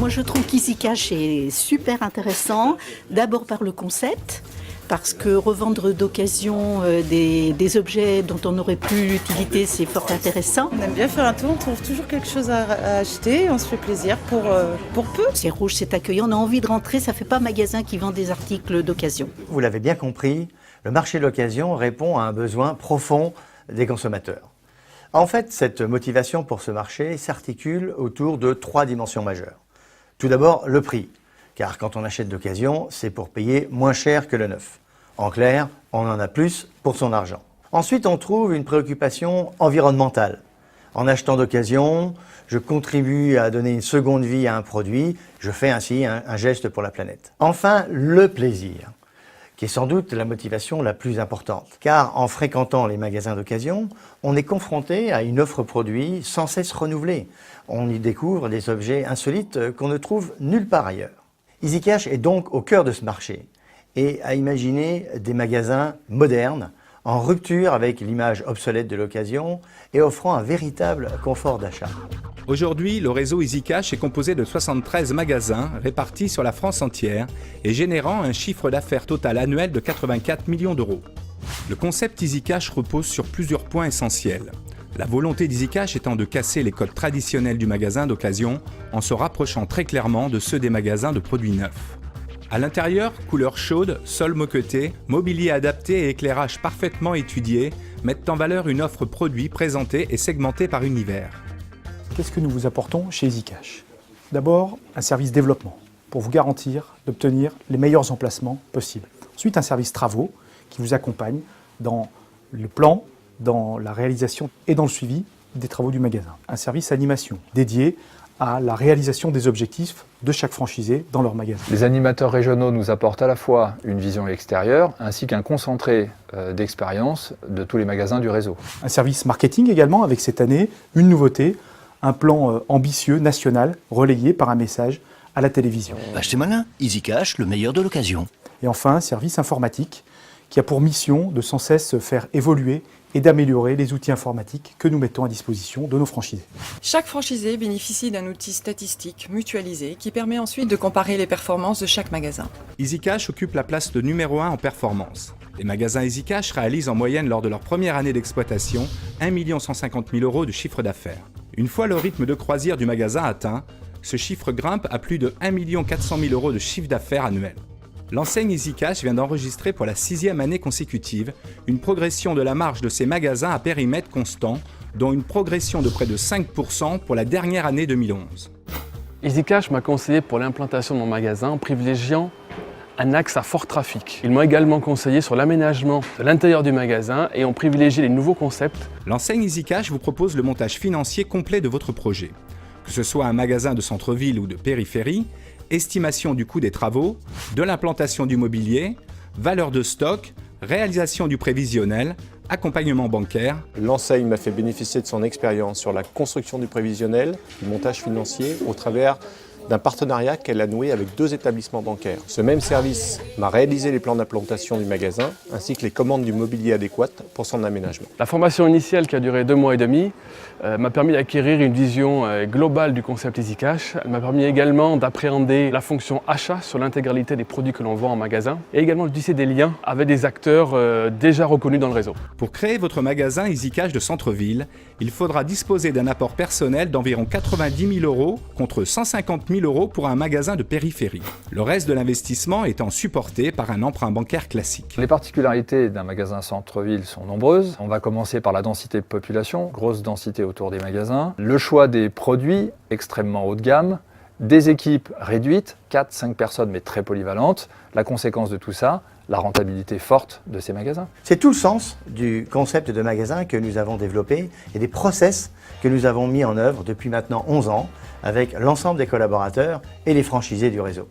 Moi, je trouve qu'EasyCash est super intéressant, d'abord par le concept, parce que revendre d'occasion des objets dont on n'aurait plus l'utilité, c'est fort intéressant. On aime bien faire un tour, on trouve toujours quelque chose à acheter, on se fait plaisir pour peu. C'est rouge, c'est accueillant, on a envie de rentrer, ça fait pas magasin qui vend des articles d'occasion. Vous l'avez bien compris, le marché de l'occasion répond à un besoin profond des consommateurs. En fait, cette motivation pour ce marché s'articule autour de 3 dimensions majeures. Tout d'abord, le prix. Car quand on achète d'occasion, c'est pour payer moins cher que le neuf. En clair, on en a plus pour son argent. Ensuite, on trouve une préoccupation environnementale. En achetant d'occasion, je contribue à donner une seconde vie à un produit, je fais ainsi un geste pour la planète. Enfin, le plaisir, qui est sans doute la motivation la plus importante. Car en fréquentant les magasins d'occasion, on est confronté à une offre produit sans cesse renouvelée. On y découvre des objets insolites qu'on ne trouve nulle part ailleurs. EasyCash est donc au cœur de ce marché et a imaginé des magasins modernes, en rupture avec l'image obsolète de l'occasion et offrant un véritable confort d'achat. Aujourd'hui, le réseau EasyCash est composé de 73 magasins répartis sur la France entière et générant un chiffre d'affaires total annuel de 84 millions d'euros. Le concept EasyCash repose sur plusieurs points essentiels. La volonté d'EasyCash étant de casser les codes traditionnels du magasin d'occasion en se rapprochant très clairement de ceux des magasins de produits neufs. À l'intérieur, couleurs chaudes, sol moqueté, mobilier adapté et éclairage parfaitement étudié mettent en valeur une offre produit présentée et segmentée par univers. Qu'est-ce que nous vous apportons chez EasyCash? D'abord, un service développement pour vous garantir d'obtenir les meilleurs emplacements possibles. Ensuite, un service travaux qui vous accompagne dans le plan, dans la réalisation et dans le suivi des travaux du magasin. Un service animation dédié à la réalisation des objectifs de chaque franchisé dans leur magasin. Les animateurs régionaux nous apportent à la fois une vision extérieure ainsi qu'un concentré d'expérience de tous les magasins du réseau. Un service marketing également avec cette année une nouveauté, un plan ambitieux national relayé par un message à la télévision. Achetez malin, EasyCash, le meilleur de l'occasion. Et enfin, un service informatique qui a pour mission de sans cesse faire évoluer et d'améliorer les outils informatiques que nous mettons à disposition de nos franchisés. Chaque franchisé bénéficie d'un outil statistique mutualisé qui permet ensuite de comparer les performances de chaque magasin. EasyCash occupe la place de numéro 1 en performance. Les magasins EasyCash réalisent en moyenne lors de leur première année d'exploitation 1 150 000 € de chiffre d'affaires. Une fois le rythme de croisière du magasin atteint, ce chiffre grimpe à plus de 1 400 000 € de chiffre d'affaires annuel. L'enseigne EasyCash vient d'enregistrer pour la 6e année consécutive une progression de la marge de ses magasins à périmètre constant, dont une progression de près de 5% pour la dernière année 2011. EasyCash m'a conseillé pour l'implantation de mon magasin en privilégiant un axe à fort trafic. Ils m'ont également conseillé sur l'aménagement de l'intérieur du magasin et ont privilégié les nouveaux concepts. L'enseigne EasyCash vous propose le montage financier complet de votre projet. Que ce soit un magasin de centre-ville ou de périphérie, estimation du coût des travaux, de l'implantation du mobilier, valeur de stock, réalisation du prévisionnel, accompagnement bancaire. L'enseigne m'a fait bénéficier de son expérience sur la construction du prévisionnel, du montage financier au travers d'un partenariat qu'elle a noué avec 2 établissements bancaires. Ce même service m'a réalisé les plans d'implantation du magasin ainsi que les commandes du mobilier adéquat pour son aménagement. La formation initiale qui a duré 2 mois et demi m'a permis d'acquérir une vision globale du concept EasyCash. Elle m'a permis également d'appréhender la fonction achat sur l'intégralité des produits que l'on vend en magasin et également de tisser des liens avec des acteurs déjà reconnus dans le réseau. Pour créer votre magasin EasyCash de centre-ville, il faudra disposer d'un apport personnel d'environ 90 000 € contre 150 000 € pour un magasin de périphérie. Le reste de l'investissement étant supporté par un emprunt bancaire classique. Les particularités d'un magasin centre-ville sont nombreuses. On va commencer par la densité de population, grosse densité autour des magasins, le choix des produits extrêmement haut de gamme, des équipes réduites, 4-5 personnes mais très polyvalentes. La conséquence de tout ça, la rentabilité forte de ces magasins. C'est tout le sens du concept de magasin que nous avons développé et des process que nous avons mis en œuvre depuis maintenant 11 ans avec l'ensemble des collaborateurs et les franchisés du réseau.